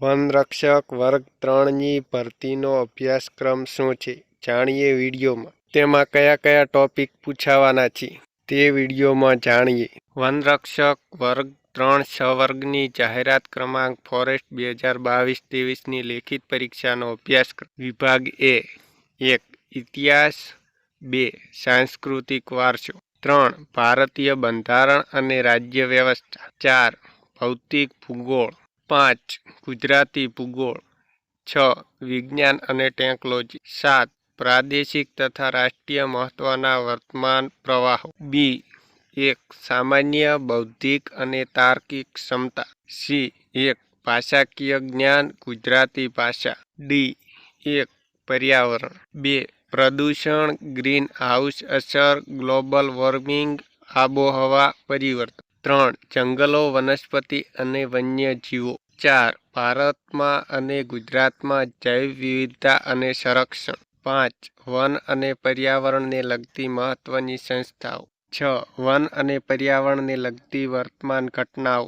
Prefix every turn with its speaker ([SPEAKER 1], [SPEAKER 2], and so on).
[SPEAKER 1] વનરક્ષક વર્ગ 3ની ભરતીનો અભ્યાસક્રમ શું છે? જાણીએ વિડીયોમાં. તેમાં કયા કયા ટોપિક પૂછાવાના છે તે વિડીયોમાં જાણીએ. વનરક્ષક વર્ગ 3 સંવર્ગની જાહેરાત ક્રમાંક ફોરેસ્ટ 2022-23ની લેખિત પરીક્ષાનો અભ્યાસક્રમ. વિભાગ એ 1. ઇતિહાસ 2. સાંસ્કૃતિક વારસો 3. ભારતીય બંધારણ અને રાજ્ય વ્યવસ્થા 4. ભૌતિક ભૂગોળ 5. ગુજરાતી ભૂગોળ 6. વિજ્ઞાન અને ટેકનોલોજી 7. પ્રાદેશિક તથા રાષ્ટ્રીય મહત્વના વર્તમાન પ્રવાહો. બી 1. સામાન્ય બૌદ્ધિક અને તાર્કિક ક્ષમતા. સી 1. ભાષાકીય જ્ઞાન ગુજરાતી ભાષા. ડી 1. પર્યાવરણ. 2. પ્રદૂષણ ગ્રીન હાઉસ અસર ગ્લોબલ વોર્મિંગ આબોહવા પરિવર્તન. 3. જંગલો વનસ્પતિ અને વન્યજીવો. 4. ભારતમાં અને ગુજરાતમાં જૈવ વિવિધતા અને સંરક્ષણ. 5. વન અને પર્યાવરણને લગતી મહત્વની સંસ્થાઓ. 6. વન અને પર્યાવરણને લગતી વર્તમાન ઘટનાઓ.